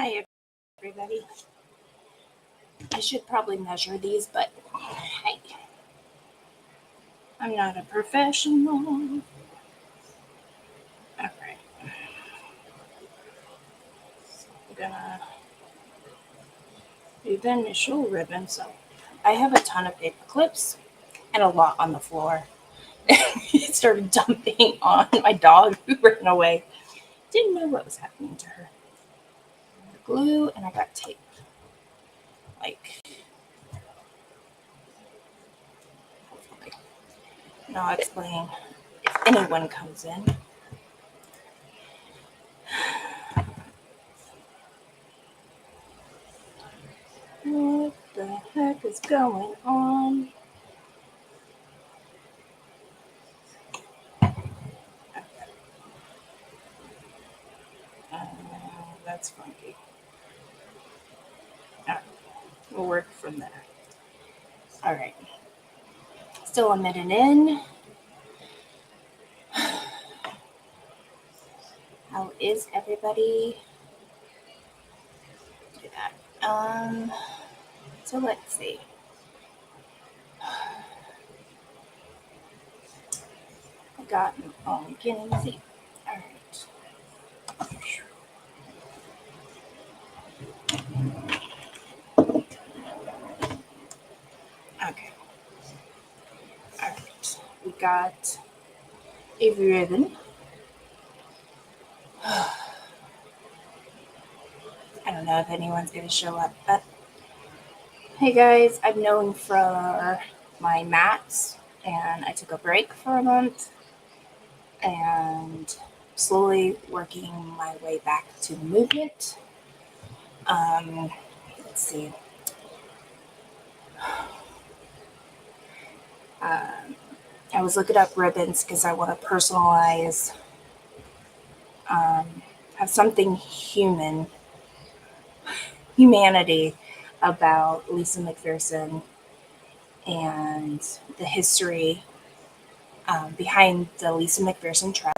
Hi, everybody. I should probably measure these, but hey, I'm not a professional. All right, I'm gonna do the initial ribbon. So I have a ton of paper clips and a lot on the floor. It started dumping on my dog who ran away. Didn't know what was happening to her. Glue, and I got tape. Like, hopefully. And I'll explain if anyone comes in. What the heck is going on? Uh, that's funky. All right, we'll work from there. All right. Still a minute in. How is everybody? Do that. So let's see. I got can't even see. All right. Okay. All right. We got a ribbon. I don't know if anyone's gonna show up, but hey guys, I'm known for my mats, and I took a break for a month, and slowly working my way back to the movement. Let's see. I was looking up ribbons because I want to personalize, have something humanity about Lisa McPherson and the history behind the Lisa McPherson Trust.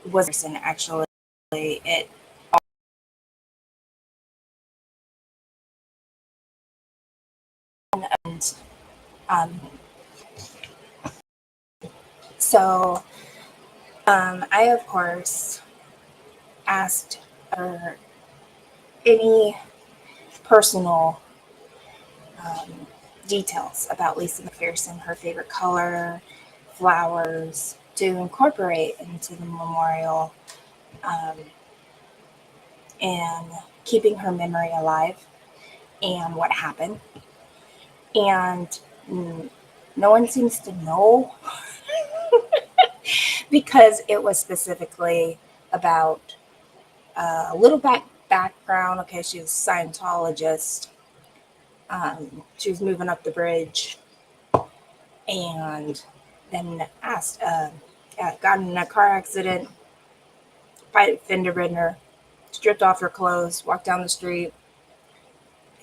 Was actually it and um, so I of course asked for any personal um, details about Lisa McPherson, her favorite color, flowers, to incorporate into the memorial, um, and keeping her memory alive and what happened. And no one seems to know because it was specifically about a little background. Okay, she was a Scientologist. She was moving up the bridge and then got in a car accident, fender bender, stripped off her clothes, walked down the street,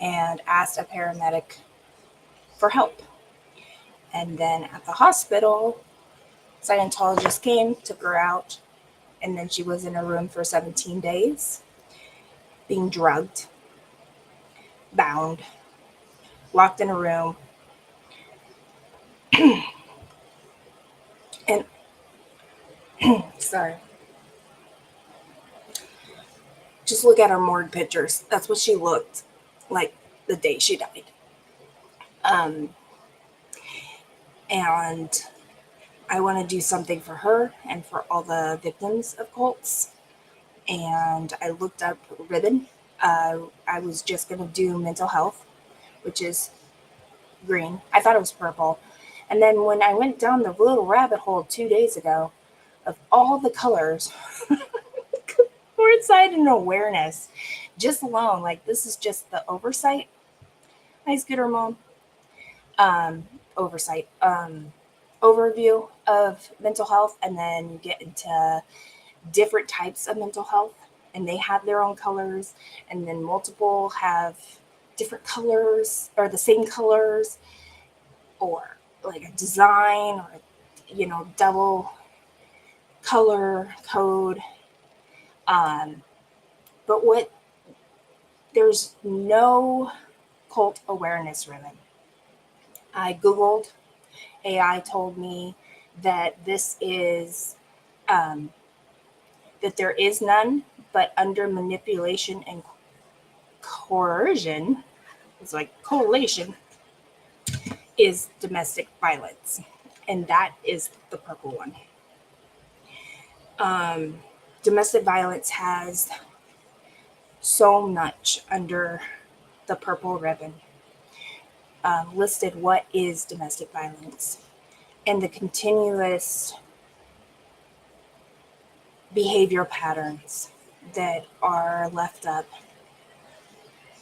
and asked a paramedic for help. And then at the hospital, Scientologist came, took her out, and then she was in a room for 17 days, being drugged, bound, locked in a room. And sorry, just look at her morgue pictures. That's what she looked like the day she died. Um, and I want to do something for her and for all the victims of cults. And I looked up ribbon. I was just going to do mental health, which is green. I thought it was purple. And then when I went down the little rabbit hole 2 days ago of all the colors, foresight and awareness, just alone, like this is just the oversight. Hi, Scooter Mom. Um, oversight. Overview of mental health, and then you get into different types of mental health, and they have their own colors, and then multiple have different colors or the same colors, or like a design or double color code. But there's no cult awareness ribbon. I Googled, AI told me that that there is none, but under manipulation and coercion, it's like collation, is domestic violence. And that is the purple one. Domestic violence has so much under the purple ribbon listed what is domestic violence and the continuous behavior patterns that are left up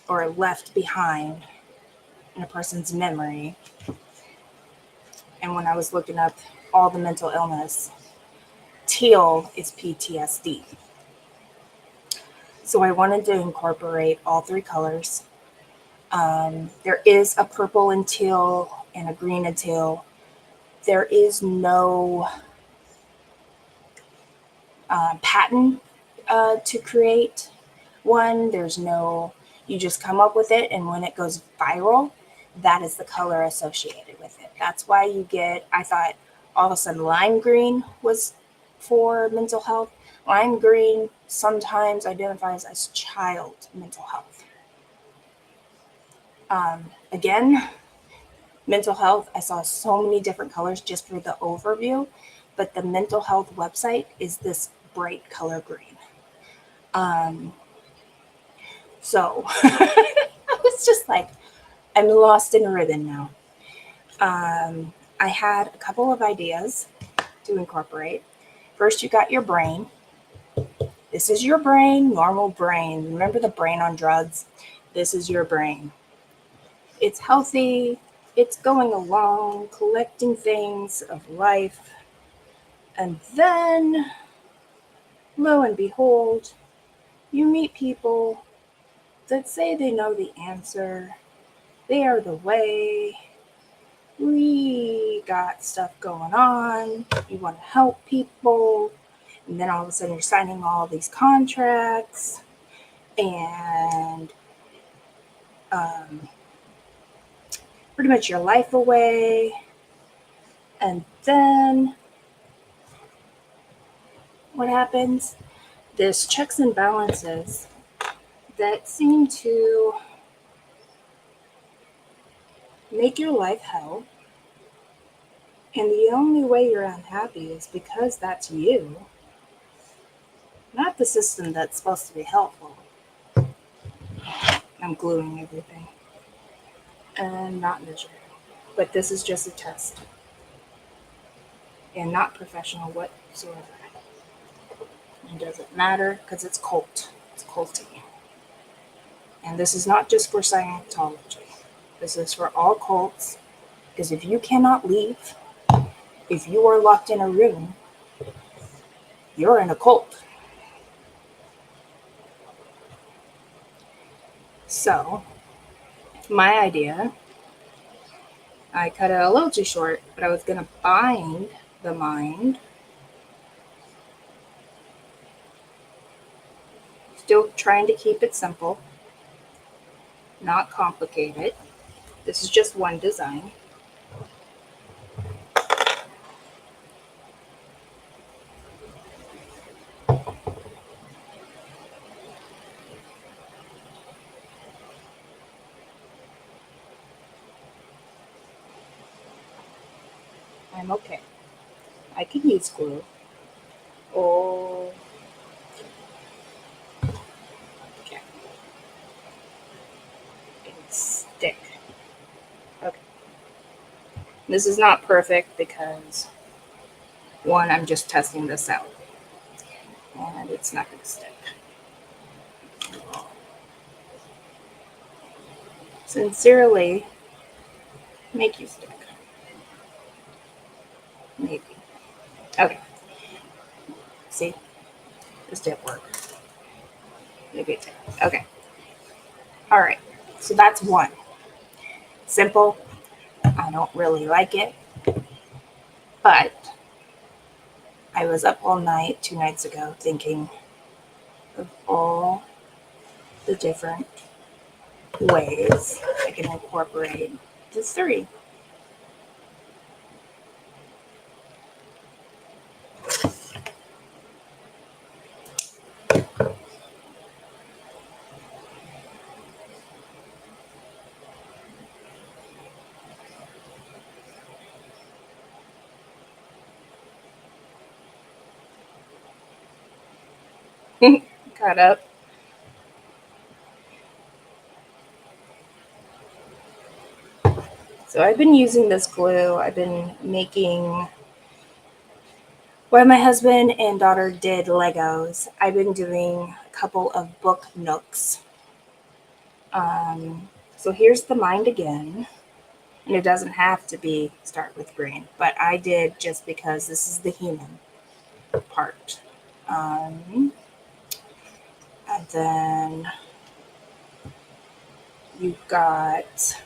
or left behind in a person's memory. And when I was looking up all the mental illness, teal is PTSD. So I wanted to incorporate all three colors. There is a purple and teal and a green and teal. There is no patent to create one. You just come up with it, and when it goes viral, that is the color associated with it. That's why I thought all of a sudden lime green was for mental health. Lime green sometimes identifies as child mental health. Again, mental health, I saw so many different colors just for the overview, but the mental health website is this bright color green. So I was just like, I'm lost in a rhythm now. I had a couple of ideas to incorporate. First, you got your brain. This is your brain, normal brain. Remember the brain on drugs? This is your brain. It's healthy. It's going along, collecting things of life. And then, lo and behold, you meet people that say they know the answer. They are the way. We got stuff going on. You want to help people. And then all of a sudden you're signing all these contracts and pretty much your life away. And then what happens? There's checks and balances that seem to make your life hell. And the only way you're unhappy is because that's you, not the system that's supposed to be helpful. I'm gluing everything. And not measuring. But this is just a test. And not professional whatsoever. It doesn't matter because it's cult. It's culty. And this is not just for Scientology. This is for all cults. Because if you cannot leave, if you are locked in a room, you're in a cult. So, my idea, I cut it a little too short, but I was going to bind the mind. Still trying to keep it simple, not complicated. This is just one design. I'm okay. I can use glue. Oh, okay. And stick. Okay. This is not perfect because, one, I'm just testing this out. And it's not going to stick. Sincerely, make you stick. Maybe. Okay. See? This didn't work. Maybe it did. Okay. All right. So that's one. Simple. I don't really like it. But I was up all night 2 nights ago thinking of all the different ways I can incorporate the three. Cut up. So I've been using this glue. I've been making, when my husband and daughter did Legos, I've been doing a couple of book nooks. So here's the mind again. And it doesn't have to be start with green, but I did just because this is the human part. And then you've got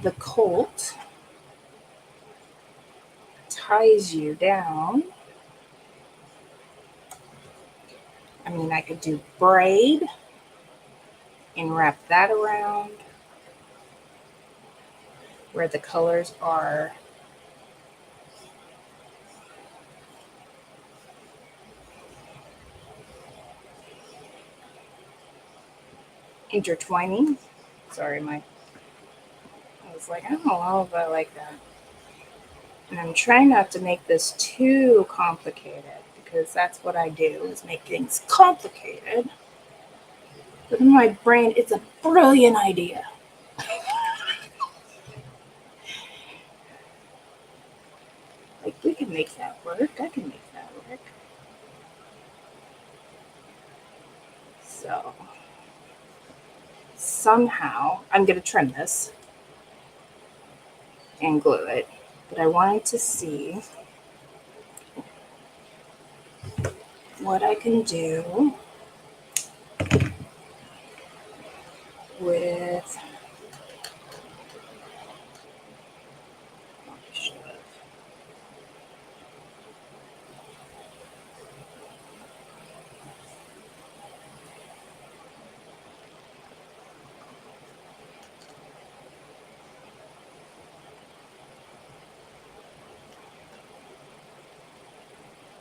the colt ties you down. I mean, I could do braid and wrap that around where the colors are intertwining. Sorry, I was like, I don't know if I like that. And I'm trying not to make this too complicated because that's what I do is make things complicated. But in my brain, it's a brilliant idea. Like, we can make that work. I can make that work. So, somehow, I'm going to trim this and glue it. But I wanted to see what I can do with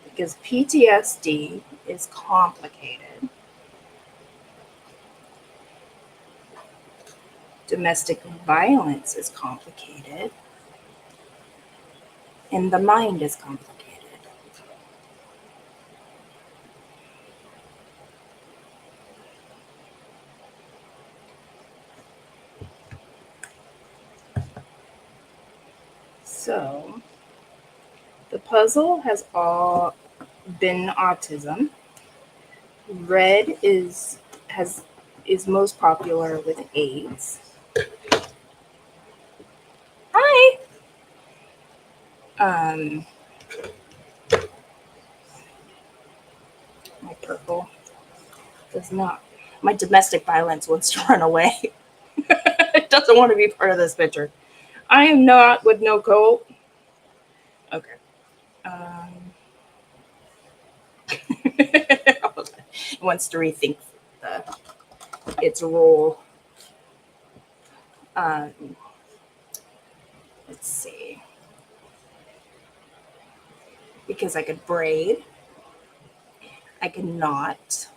because PTSD is complicated. Domestic violence is complicated. And the mind is complicated. So, the puzzle has all been autism. Red is most popular with AIDS. Hi. Um, my purple does not. My domestic violence wants to run away. It doesn't want to be part of this picture. I am not with no coat. Okay. It wants to rethink its role. Um, let's see. Because I could braid. I could knot.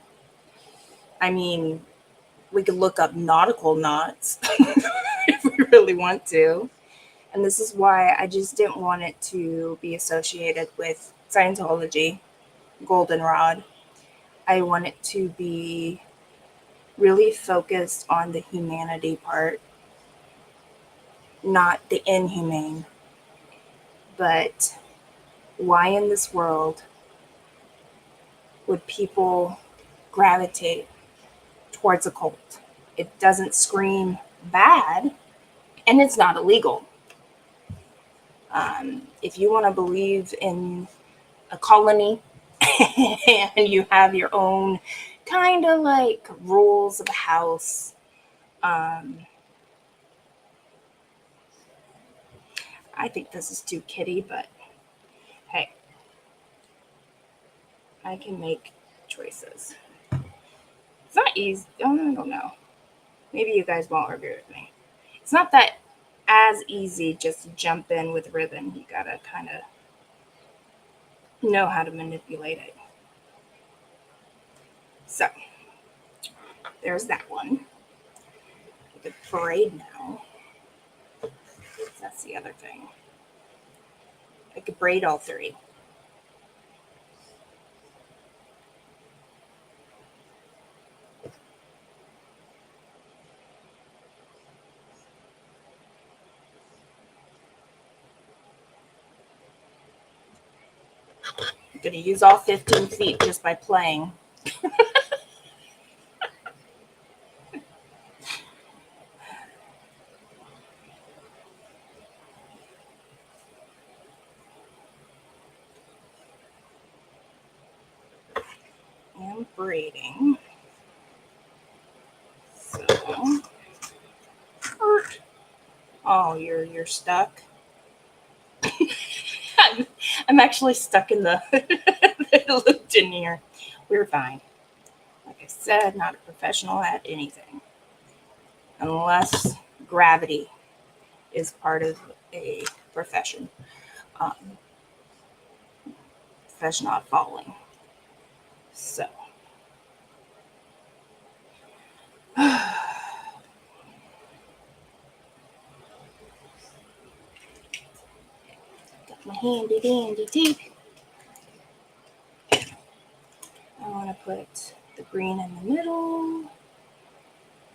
I mean, we could look up nautical knots if we really want to. And this is why I just didn't want it to be associated with Scientology, goldenrod. I want it to be really focused on the humanity part, not the inhumane. But why in this world would people gravitate towards a cult? It doesn't scream bad, and it's not illegal. If you want to believe in a colony and you have your own kind of like rules of the house, I think this is too kitty, but hey, I can make choices. It's not easy. Oh, I don't know. Maybe you guys won't agree with me. It's not that as easy just to jump in with ribbon. You gotta kind of know how to manipulate it. So there's that one. The braid now. That's the other thing. I could braid all three. I'm gonna use all 15 feet just by playing. And braiding. So, oh, you're stuck. I'm actually stuck in the, the looped in here. We're fine. Like I said, not a professional at anything, unless gravity is part of a profession. Um, profession not falling. So, got my handy dandy tape. I want to put the green in the middle.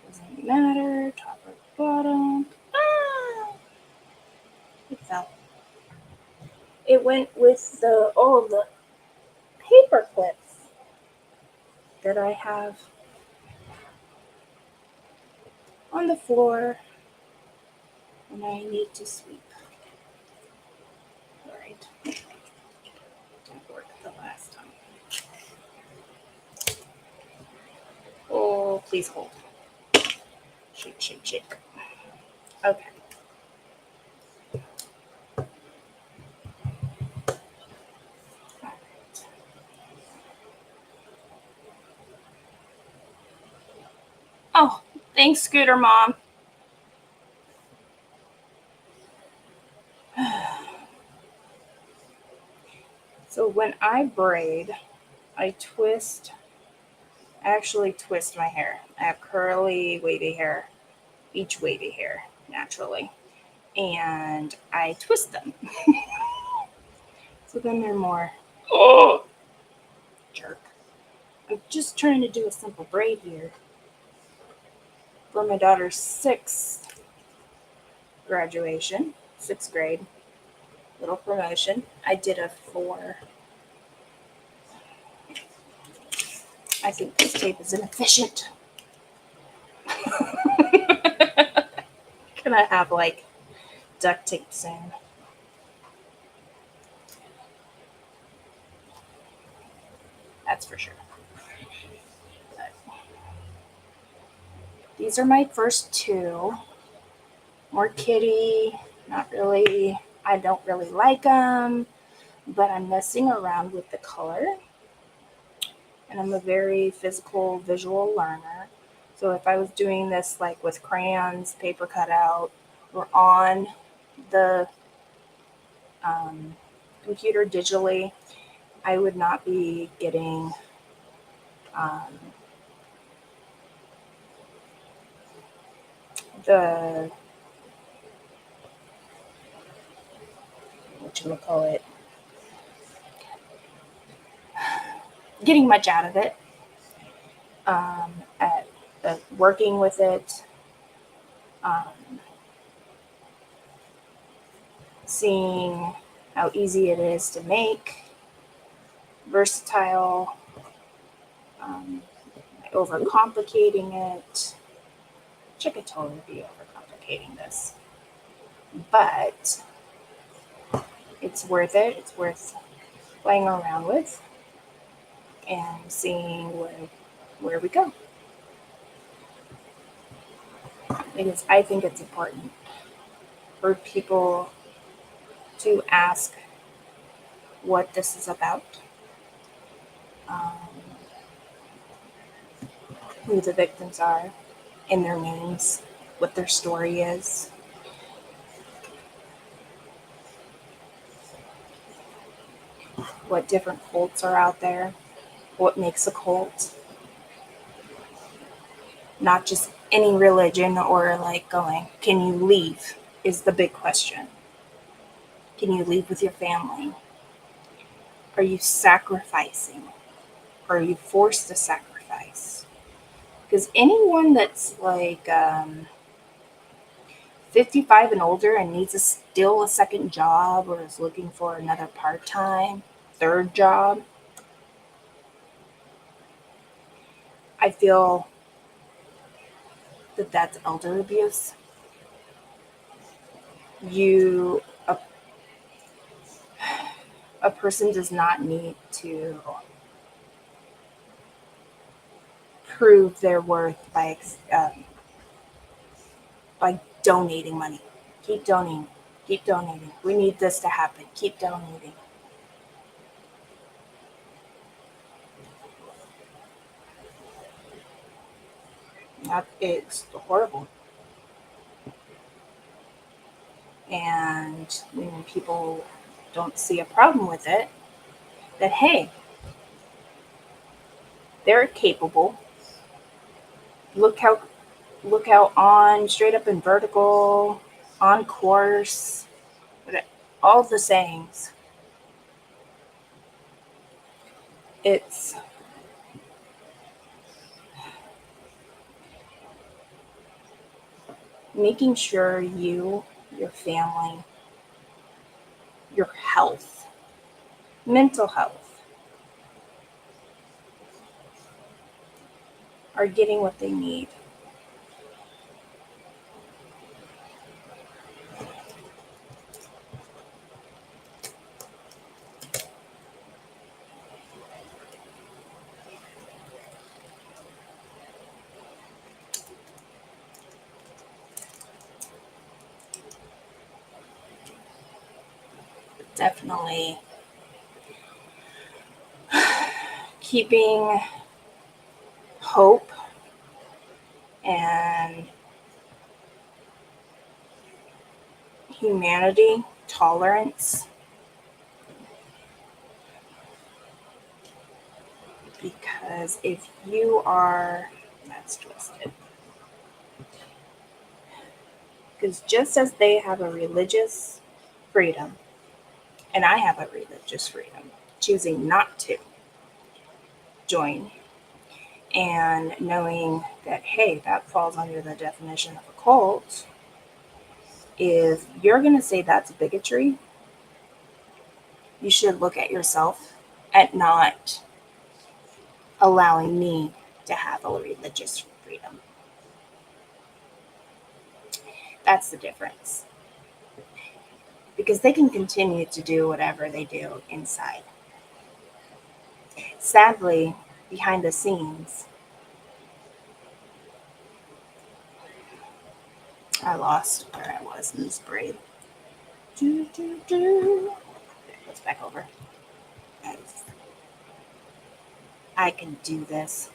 Doesn't matter, top or bottom. Ah! It fell. It went with all of the paper clips that I have on the floor when I need to sweep. Alright. Didn't work the last time. Oh, please hold. Shake, shake, shake. Okay. Alright. Oh, thanks, Scooter Mom. So when I braid, I actually twist my hair. I have curly, wavy hair, beach wavy hair, naturally. And I twist them. So then they're more, oh, jerk. I'm just trying to do a simple braid here for my daughter's sixth graduation, sixth grade, little promotion. I did a 4. I think this tape is inefficient. Can I have like duct tape soon? That's for sure. But these are my first 2. More kitty, not really. I don't really like them, but I'm messing around with the color. And I'm a very physical, visual learner. So if I was doing this like with crayons, paper cutout, or on the computer digitally, I would not be getting the whatchamacallit, getting much out of it. At working with it, seeing how easy it is to make, versatile, overcomplicating it, which I could totally be overcomplicating this. But it's worth it. It's worth playing around with and seeing where we go. Because I think it's important for people to ask what this is about, um, who the victims are, and their names, what their story is. What different cults are out there, what makes a cult, not just any religion or like going, can you leave? Is the big question. Can you leave with your family? Are you sacrificing? Are you forced to sacrifice? Because anyone that's like 55 and older and needs still a second job or is looking for another part time, third job, I feel that that's elder abuse. You, a person does not need to prove their worth by donating money. Keep donating. Keep donating. We need this to happen. Keep donating. It's horrible. And when people don't see a problem with it, that hey, they're capable. Look how on straight up and vertical, on course, all the sayings. It's making sure you, your family, your health, mental health are getting what they need. Definitely keeping hope and humanity, tolerance, because if you are, that's twisted. Because just as they have a religious freedom, and I have a religious freedom, choosing not to join and knowing that, hey, that falls under the definition of a cult, if you're going to say that's bigotry, you should look at yourself at not allowing me to have a religious freedom. That's the difference. Because they can continue to do whatever they do inside. Sadly, behind the scenes, I lost where I was in this braid. Do, do, do. Let's back over. I can do this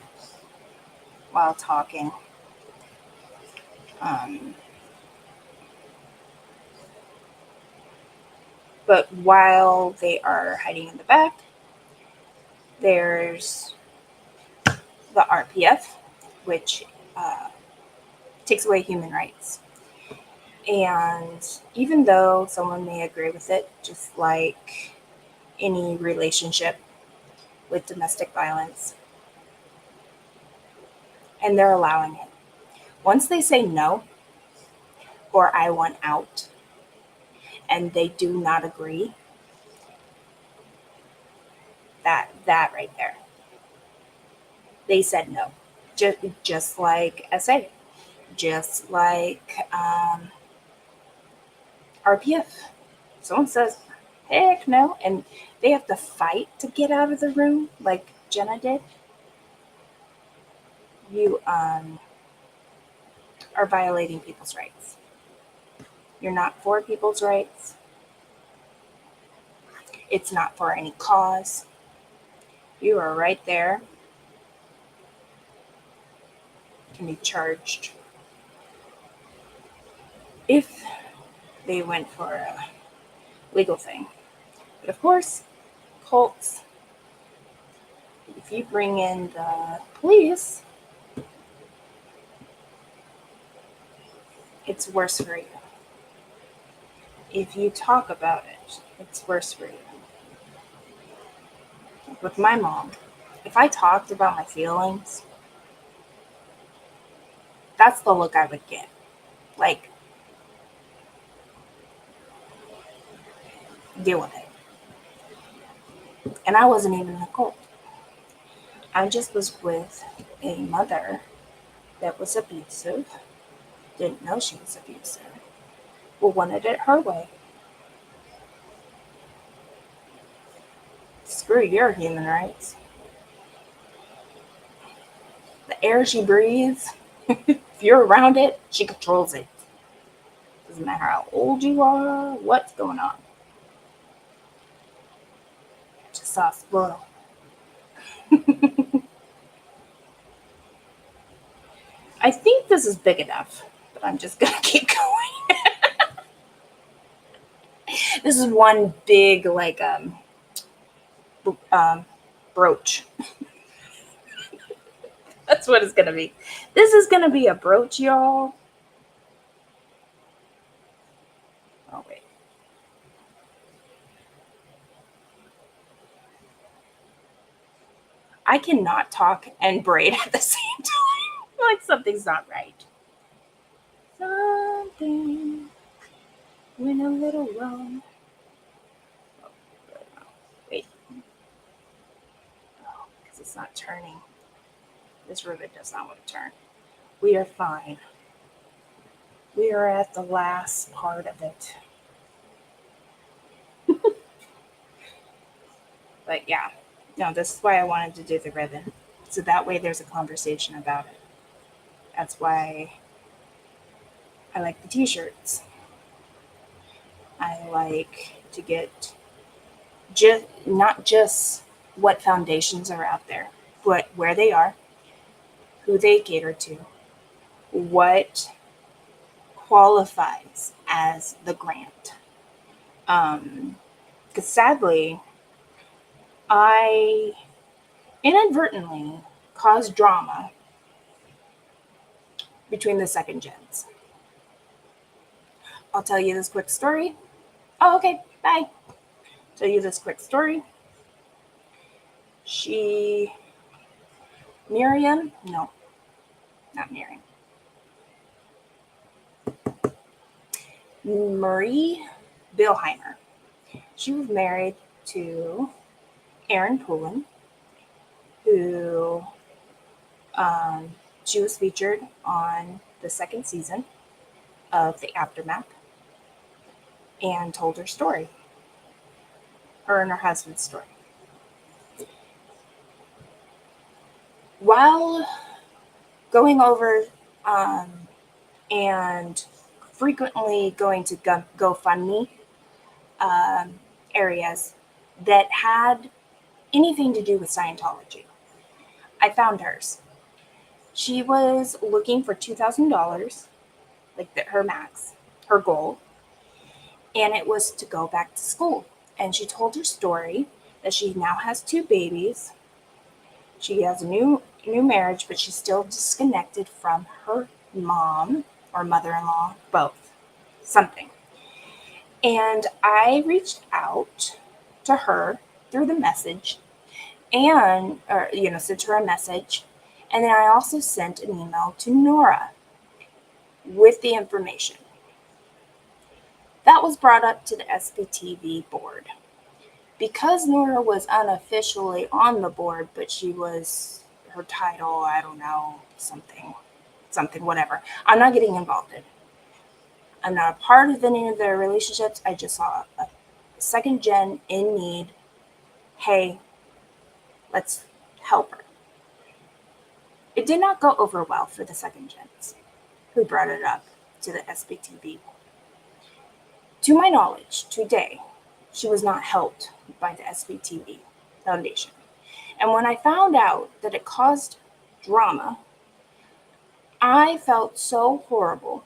while talking. Um, but while they are hiding in the back, there's the RPF, which takes away human rights. And even though someone may agree with it, just like any relationship with domestic violence, and they're allowing it. Once they say no, or I want out, and they do not agree, that right there, they said no. Just like SA, just like RPF. Someone says, heck no, and they have to fight to get out of the room, like Jenna did. You are violating people's rights. You're not for people's rights. It's not for any cause. You are right there, can be charged if they went for a legal thing. But of course, cults, if you bring in the police, it's worse for you. If you talk about it, it's worse for you. With my mom, if I talked about my feelings, that's the look I would get. Like, deal with it. And I wasn't even in a cult. I just was with a mother that was abusive, didn't know she was abusive, but wanted it her way. Screw your human rights. The air she breathes, if you're around it, she controls it. Doesn't matter how old you are, what's going on. Just saw a squirrel. I think this is big enough, but I'm just gonna keep going. This is one big um brooch. That's what it's gonna be. This is gonna be a brooch, y'all. Oh wait. I cannot talk and braid at the same time. Like something's not right. Something went a little wrong. Oh, wait. Oh, because it's not turning. This rivet does not want to turn. We are fine. We are at the last part of it. But yeah, no, this is why I wanted to do the ribbon. So that way there's a conversation about it. That's why I like the t shirts. I like to get just not just what foundations are out there, but where they are, who they cater to, what qualifies as the grant. Because sadly, I inadvertently caused drama between the second gens. I'll tell you this quick story. Oh, okay, bye. Tell you this quick story. She, Miriam, no, not Miriam. Marie Billheimer. She was married to Aaron Poulin, who um, she was featured on the second season of The Aftermath and told her story, her and her husband's story. While going over um, and frequently going to GoFundMe um, areas that had anything to do with Scientology, I found hers. She was looking for $2,000, her max, her goal, and it was to go back to school. And she told her story that she now has two babies. She has a new marriage, but she's still disconnected from her mom or mother-in-law, both, something. And I reached out to her through the message and, or, sent her a message. And then I also sent an email to Nora with the information. That was brought up to the SPTV board. Because Nora was unofficially on the board, but she was her title, I don't know, something, whatever. I'm not getting involved in. I'm not a part of any of their relationships. I just saw a second gen in need. Hey, let's help her. It did not go over well for the second gens who brought it up to the SPTV. To my knowledge, today, she was not helped by the SBTV Foundation. And when I found out that it caused drama, I felt so horrible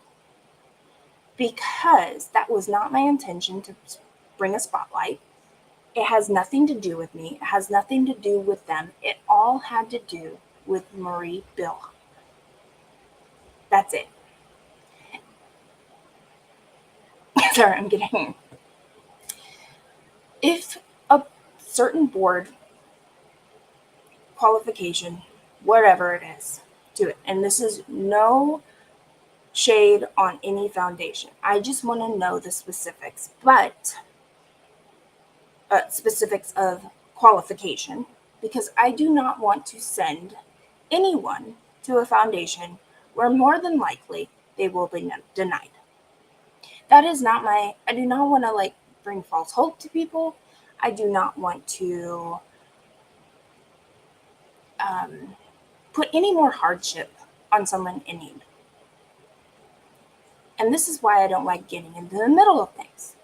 because that was not my intention to bring a spotlight. It has nothing to do with me. It has nothing to do with them. It all had to do with Marie Bill. That's it. Sorry, I'm getting. If a certain board qualification, whatever it is, do it. And this is no shade on any foundation. I just want to know the specifics, but specifics of qualification, because I do not want to send anyone to a foundation where more than likely they will be denied. That is not my, I do not want to like bring false hope to people. I do not want to put any more hardship on someone in need. And this is why I don't like getting into the middle of things.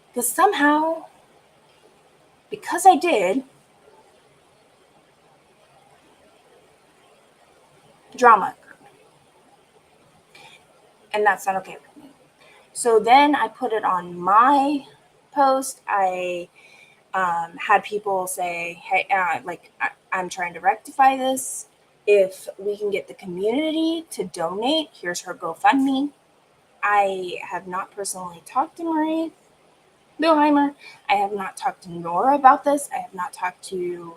Because somehow, because I did, drama occurred. And that's not okay with me. So then I put it on my post. I had people say, hey, I'm trying to rectify this. If we can get the community to donate, here's her GoFundMe. I have not personally talked to Marie Billheimer. I have not talked to Nora about this. I have not talked to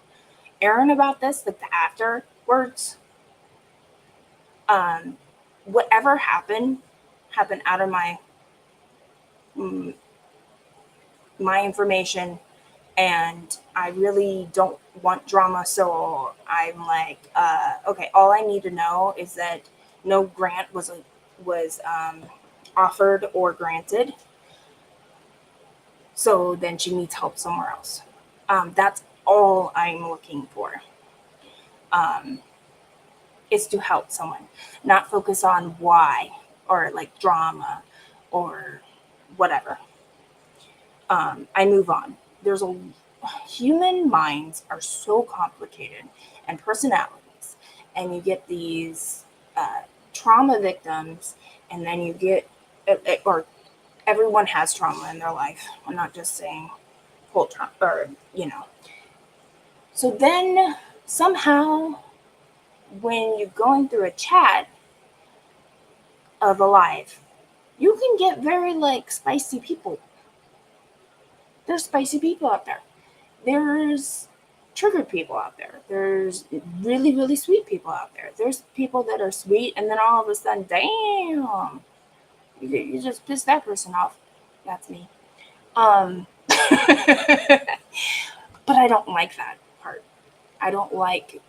Aaron about this, like the afterwards. Whatever happened out of my information, and I really don't want drama. So I'm like, okay, all I need to know is that no grant was offered or granted. So then she needs help somewhere else. That's all I'm looking for. Is to help someone, not focus on why or like drama or whatever. I move on. There's a human minds are so complicated, and personalities, and you get these trauma victims, and then you get or everyone has trauma in their life. I'm not just saying whole trauma, or So then somehow, when you're going through a chat of a live, you can get very like spicy people. There's spicy people out there. There's triggered people out there. There's really, really sweet people out there. There's people that are sweet, and then all of a sudden, damn, you just pissed that person off. That's me. But I don't like that part. I don't like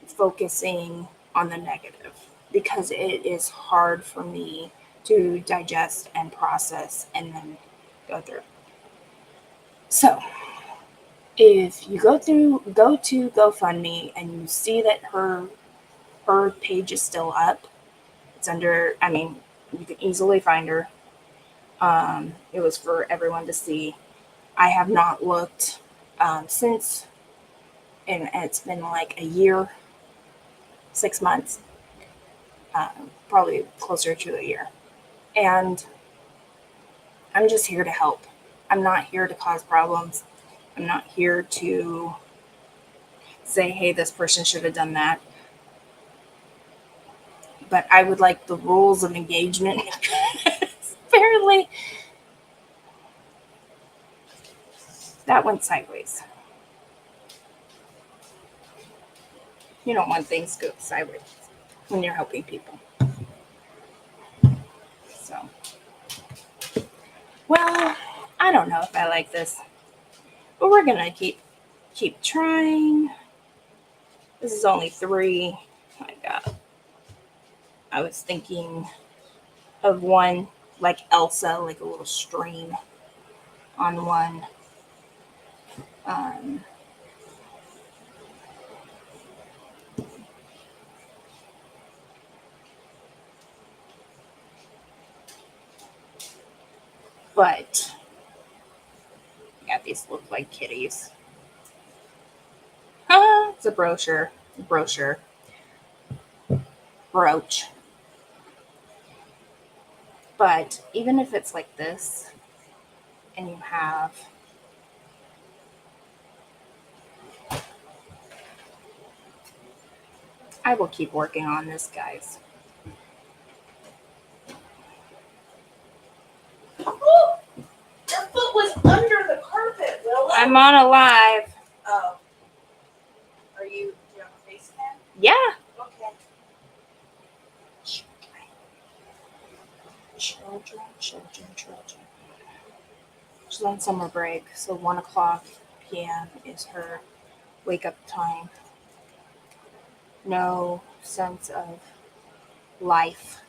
focusing on the negative because it is hard for me to digest and process and then go through. So if you go to GoFundMe and you see that her page is still up, it's under, I mean, you can easily find her. It was for everyone to see. I have not looked since, and it's been like a year, 6 months, probably closer to a year. And I'm just here to help. I'm not here to cause problems. I'm not here to say, hey, this person should have done that. But I would like the rules of engagement fairly. That went sideways. You don't want things to go sideways when you're helping people. So, well, I don't know if I like this, but we're gonna keep trying. This is only 3. My God, I was thinking of one like Elsa, like a little stream on one. Um, but Yeah, these look like kitties. It's a brochure. Brooch. But even if it's like this, and you have I will keep working on this, guys. Oh, your foot was under the carpet, Willow. I'm on a live. Oh. Do you have a face cam? Yeah. Okay. Children. She's on summer break, so 1:00 p.m. is her wake up time. No sense of life.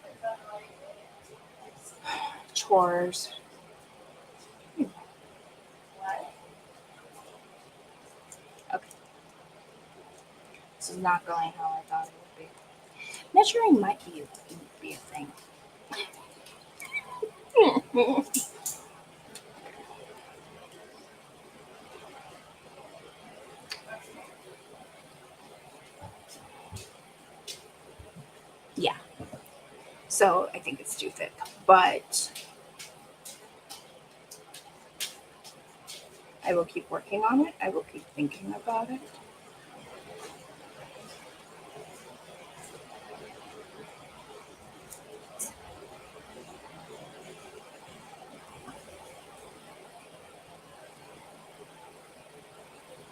Chores. What? Okay. This is not going how I thought it would be. Measuring might be a thing. Yeah. So I think it's too thick, but I will keep working on it. I will keep thinking about it.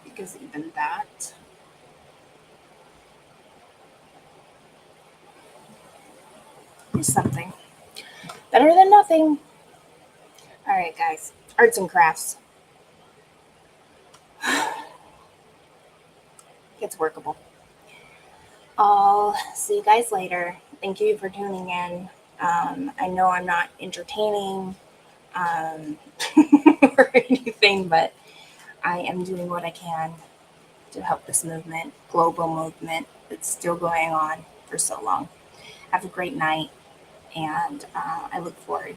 Because even that is something. Better than nothing. All right, guys. Arts and crafts. It's workable. I'll see you guys later. Thank you for tuning in. I know I'm not entertaining or anything, but I am doing what I can to help this movement, global movement that's still going on for so long. Have a great night, and I look forward